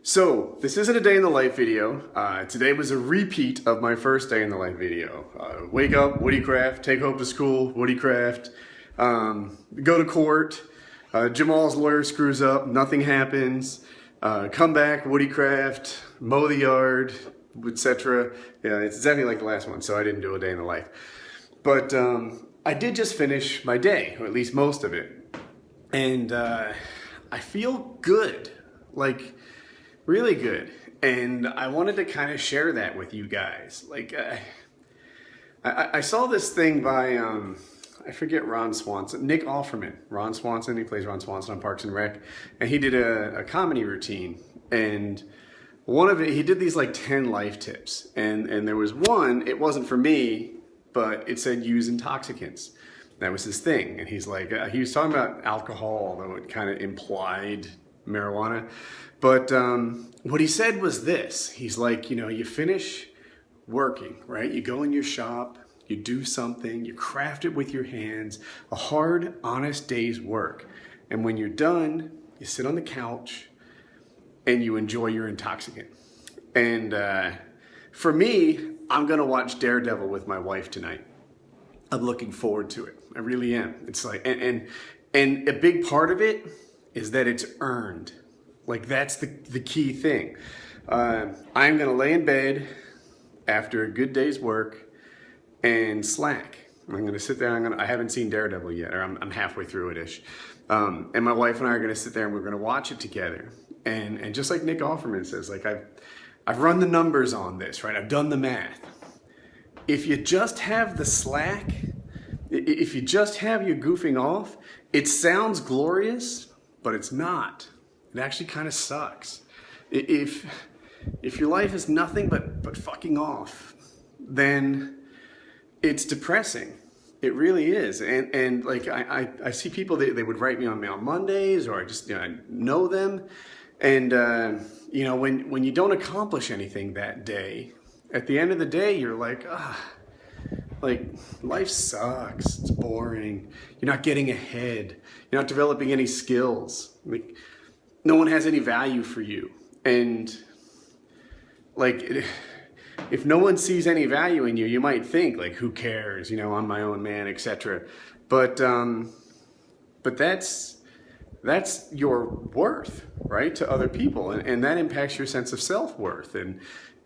So, this isn't a day in the life video. Today was a repeat of my first day in the life video. Wake up, WoodyCraft, take Hope to school, WoodyCraft, go to court, Jamal's lawyer screws up, nothing happens, come back, WoodyCraft, mow the yard, etc. Yeah, it's exactly like the last one, so I didn't do a day in the life. But I did just finish my day, or at least most of it. And I feel good, like really good. And I wanted to kind of share that with you guys. Like, I saw this thing by, I forget Ron Swanson, Nick Offerman. Ron Swanson, he plays Ron Swanson on Parks and Rec. And he did a comedy routine. And one of it, he did these like 10 life tips. And there was one, it wasn't for me, but it said use intoxicants. That was his thing. And he's like, he was talking about alcohol, although it kind of implied marijuana. But what he said was this. He's like, you know, you finish working, right? You go in your shop, you do something, you craft it with your hands, a hard, honest day's work. And when you're done, you sit on the couch and you enjoy your intoxicant. And for me, I'm gonna watch Daredevil with my wife tonight. I'm looking forward to it. I really am. It's like, and a big part of it is that it's earned. Like, that's the key thing. I'm gonna lay in bed after a good day's work and slack. I'm gonna sit there, I haven't seen Daredevil yet, or I'm halfway through it-ish. And my wife and I are gonna sit there and we're gonna watch it together. And just like Nick Offerman says, like I've run the numbers on this, right? I've done the math. If you just have the slack, if you just have your goofing off, it sounds glorious, but it's not. It actually kind of sucks. If your life is nothing but fucking off, then it's depressing. It really is. And like I see people, they would write me on Mondays, or I just, you know, I know them. And you know, when you don't accomplish anything that day, at the end of the day, you're like, like, life sucks, it's boring, you're not getting ahead, you're not developing any skills, like, no one has any value for you. And like, if no one sees any value in you, you might think like, who cares, you know, I'm my own man, etc. But that's your worth, right, to other people, and that impacts your sense of self-worth.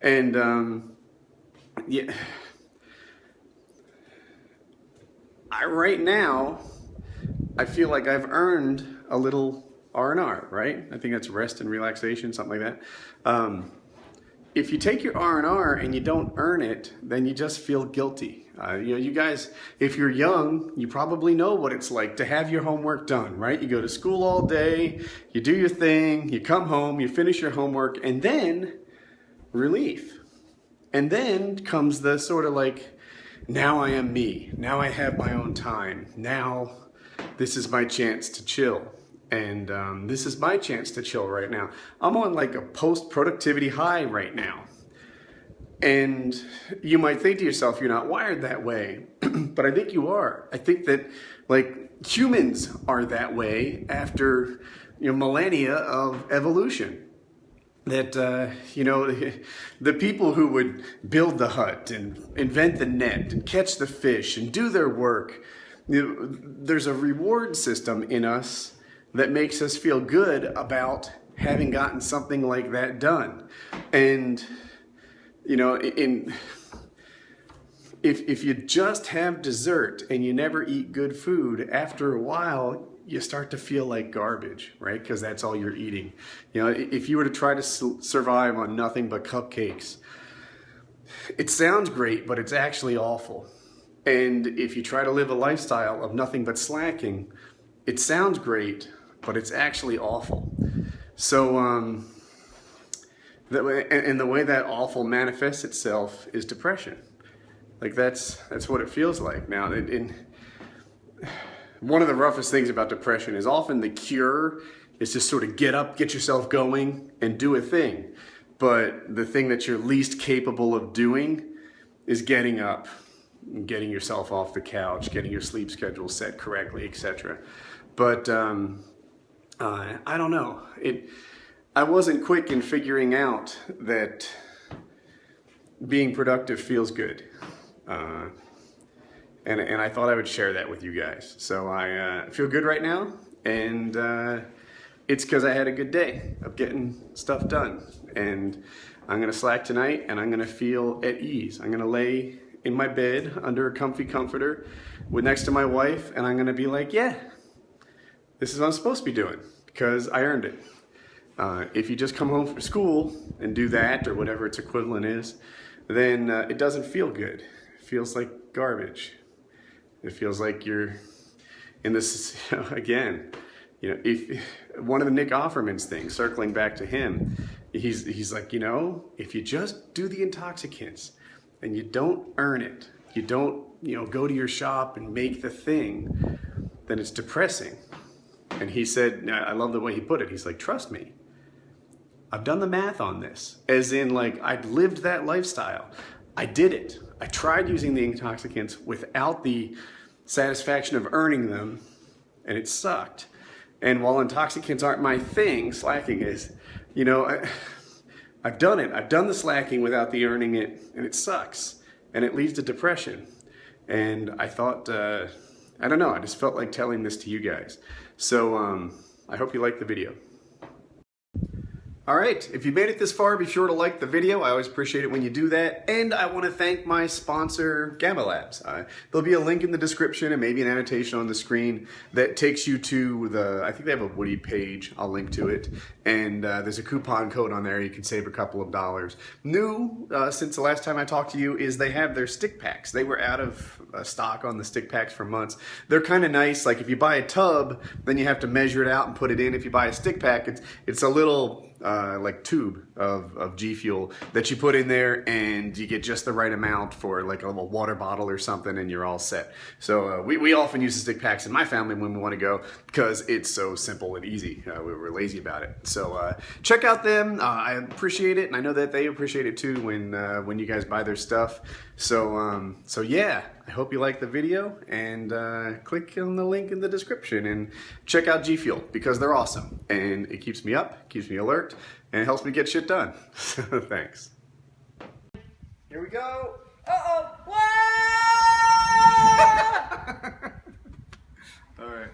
And yeah, right now, I feel like I've earned a little R&R, right? I think that's rest and relaxation, something like that. If you take your R&R and you don't earn it, then you just feel guilty. You know, you guys, if you're young, you probably know what it's like to have your homework done, right? You go to school all day, you do your thing, you come home, you finish your homework, and then relief. And then comes the sort of like, now I am me. Now I have my own time. Now this is my chance to chill. And this is my chance to chill right now. I'm on like a post-productivity high right now. And you might think to yourself, you're not wired that way. But I think you are. I think that like humans are that way after, you know, millennia of evolution. That, you know, the people who would build the hut and invent the net and catch the fish and do their work, you know, there's a reward system in us that makes us feel good about having gotten something like that done. And, you know, if you just have dessert and you never eat good food, after a while, you start to feel like garbage, right? Because that's all you're eating. You know, if you were to try to survive on nothing but cupcakes, it sounds great, but it's actually awful. And if you try to live a lifestyle of nothing but slacking, it sounds great, but it's actually awful. So, and the way that awful manifests itself is depression. Like that's what it feels like now. One of the roughest things about depression is often the cure is to sort of get up, get yourself going, and do a thing. But the thing that you're least capable of doing is getting up, getting yourself off the couch, getting your sleep schedule set correctly, etc. But I don't know. I wasn't quick in figuring out that being productive feels good. And I thought I would share that with you guys. So I feel good right now, and it's because I had a good day of getting stuff done. And I'm gonna slack tonight, and I'm gonna feel at ease. I'm gonna lay in my bed under a comfy comforter with next to my wife, and I'm gonna be like, yeah, this is what I'm supposed to be doing because I earned it. If you just come home from school and do that or whatever its equivalent is, then it doesn't feel good. It feels like garbage. It feels like you're in this, again, if one of the Nick Offerman's things, circling back to him, he's like, if you just do the Intoxicants and you don't earn it, you don't, go to your shop and make the thing, then it's depressing. And he said, I love the way he put it. He's like, trust me, I've done the math on this. As in, like, I'd lived that lifestyle. I did it. I tried using the Intoxicants without the satisfaction of earning them, and it sucked. And while Intoxicants aren't my thing, slacking is, I've done it. I've done the slacking without the earning it, and it sucks. And it leads to depression. And I thought, I don't know, I just felt like telling this to you guys. So I hope you liked the video. All right, if you made it this far, be sure to like the video. I always appreciate it when you do that. And I want to thank my sponsor, Gamma Labs. There'll be a link in the description and maybe an annotation on the screen that takes you to I think they have a Woody page. I'll link to it. And there's a coupon code on there. You can save a couple of dollars. New, since the last time I talked to you, is they have their stick packs. They were out of stock on the stick packs for months. They're kind of nice. Like if you buy a tub, then you have to measure it out and put it in. If you buy a stick pack, it's a little like tube of GFuel that you put in there, and you get just the right amount for like a little water bottle or something, and you're all set. So we often use the stick packs in my family when we want to go because it's so simple and easy. We're lazy about it. So check out them. I appreciate it, and I know that they appreciate it too when you guys buy their stuff. So so yeah, I hope you like the video, and click on the link in the description and check out GFuel because they're awesome, and it keeps me up, keeps me alert, and it helps me get shit done. Thanks. Here we go. Uh-oh. Whoa! All right.